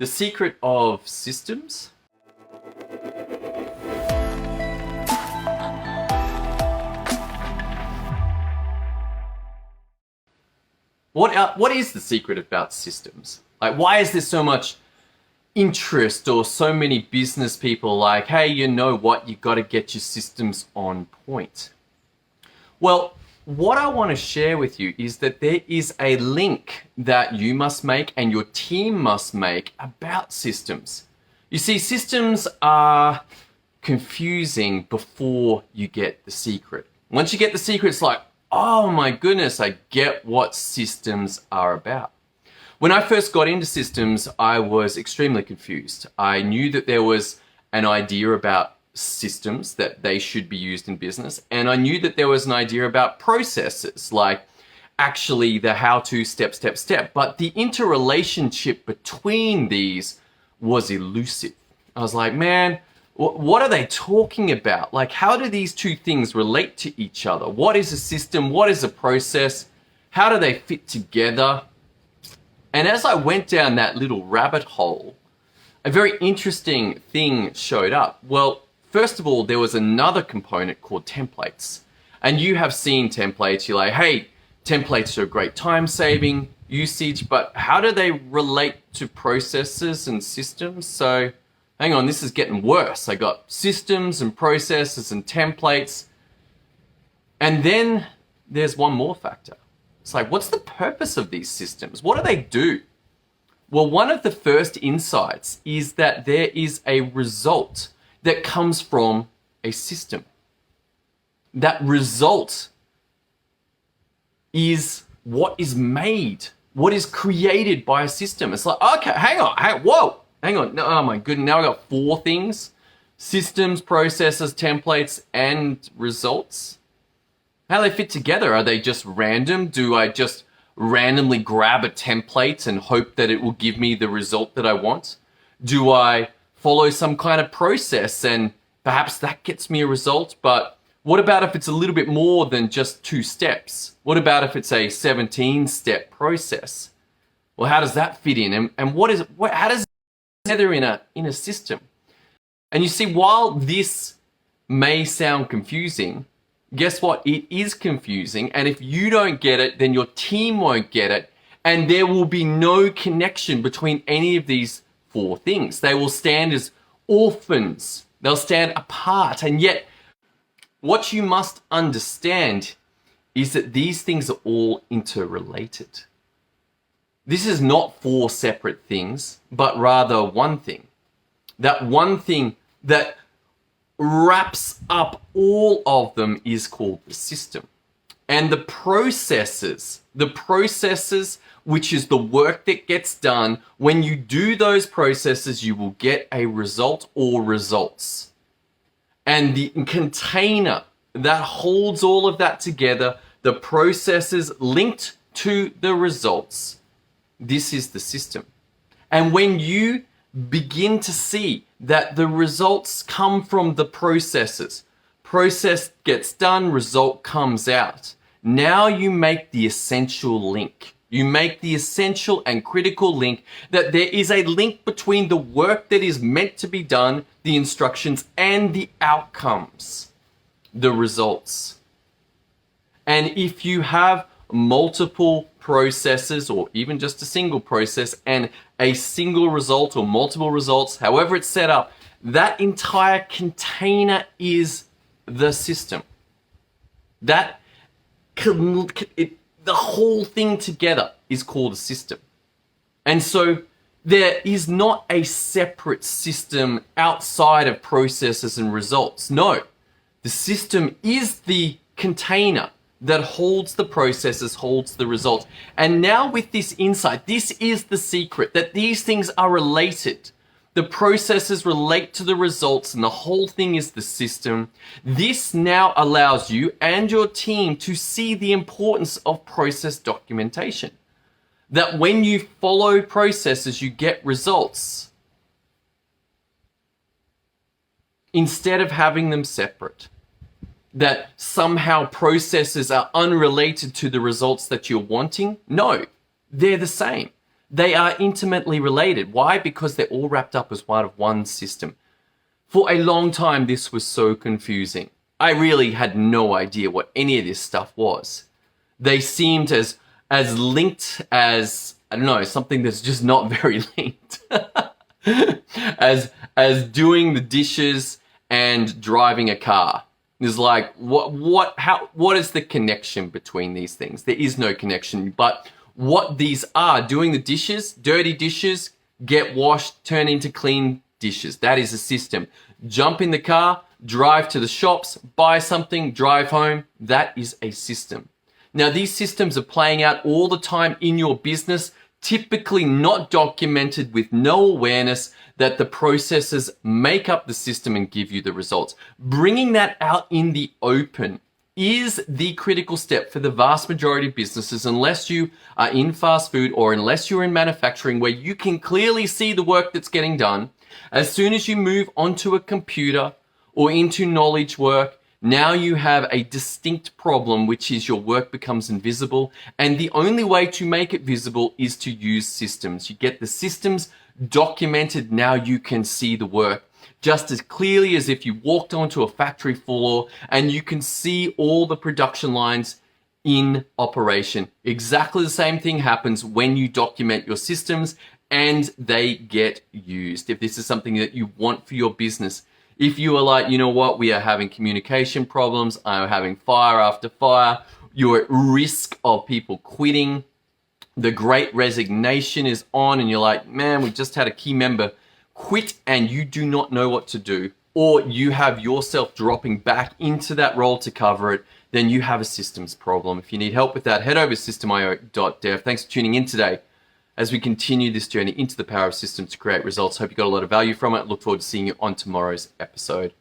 The secret of systems? What is the secret about systems? Like, why is there so much interest or so many business people like, hey, you know what, you got to get your systems on point? Well, what I want to share with you is that there is a link that you must make and your team must make about systems. You see, systems are confusing before you get the secret. Once you get the secret, it's like, oh my goodness, I get what systems are about. When I first got into systems, I was extremely confused. I knew that there was an idea about systems that they should be used in business, and I knew that there was an idea about processes, like actually the how-to step, but the interrelationship between these was elusive. I was like, man, what are they talking about? Like, how do these two things relate to each other? What is a system? What is a process? How do they fit together? And as I went down that little rabbit hole, a very interesting thing showed up. Well, first of all, there was another component called templates. And you have seen templates, you're like, hey, templates are a great time-saving usage, but how do they relate to processes and systems? So, hang on, this is getting worse. I got systems and processes and templates. And then there's one more factor. It's like, what's the purpose of these systems? What do they do? Well, one of the first insights is that there is a result that comes from a system. That result is what is made, what is created by a system. It's like, okay, hang on. No, oh my goodness, now I got 4 things: systems, processes, templates, and results. How do they fit together? Are they just random? Do I just randomly grab a template and hope that it will give me the result that I want? Do I follow some kind of process and perhaps that gets me a result? But what about if it's a little bit more than just 2 steps? What about if it's a 17-step process? Well, how does that fit in? And how does it fit together in a system? And you see, while this may sound confusing, guess what? It is confusing. And if you don't get it, then your team won't get it. And there will be no connection between any of these 4 things. They will stand as orphans. They'll stand apart. And yet, what you must understand is that these things are all interrelated. This is not 4 separate things, but rather one thing. That one thing that wraps up all of them is called the system. And the processes, which is the work that gets done, when you do those processes, you will get a result or results. And the container that holds all of that together, the processes linked to the results, this is the system. And when you begin to see that the results come from the processes, process gets done, result comes out. Now you make the essential link. You make the essential and critical link that there is a link between the work that is meant to be done, the instructions, and the outcomes, the results. And if you have multiple processes, or even just a single process, and a single result or multiple results, however it's set up, that entire container is the system. The whole thing together is called a system. And so there is not a separate system outside of processes and results. No, the system is the container that holds the processes, holds the results. And now with this insight, this is the secret, that these things are related. The processes relate to the results and the whole thing is the system. This now allows you and your team to see the importance of process documentation. That when you follow processes, you get results. Instead of having them separate. That somehow processes are unrelated to the results that you're wanting. No, they're the same. They are intimately related. Why? Because they're all wrapped up as part of one system. For a long time, this was so confusing. I really had no idea what any of this stuff was. They seemed as linked as, I don't know, something that's just not very linked. as doing the dishes and driving a car. It's like, what is the connection between these things? There is no connection. But what these are, doing the dishes, dirty dishes, get washed, turn into clean dishes. That is a system. Jump in the car, drive to the shops, buy something, drive home. That is a system. Now, these systems are playing out all the time in your business, typically not documented, with no awareness that the processes make up the system and give you the results. Bringing that out in the open is the critical step for the vast majority of businesses, unless you are in fast food or unless you're in manufacturing, where you can clearly see the work that's getting done. As soon as you move onto a computer or into knowledge work, now you have a distinct problem, which is your work becomes invisible. And the only way to make it visible is to use systems. You get the systems documented, now you can see the work just as clearly as if you walked onto a factory floor and you can see all the production lines in operation. Exactly the same thing happens when you document your systems and they get used. If this is something that you want for your business, if you are like, you know what, we are having communication problems, I'm having fire after fire, you're at risk of people quitting, the great resignation is on, and you're like, man, we just had a key member quit and you do not know what to do, or you have yourself dropping back into that role to cover it, then you have a systems problem. If you need help with that, head over to systemio.dev. Thanks for tuning in today as we continue this journey into the power of systems to create results. Hope you got a lot of value from it. Look forward to seeing you on tomorrow's episode.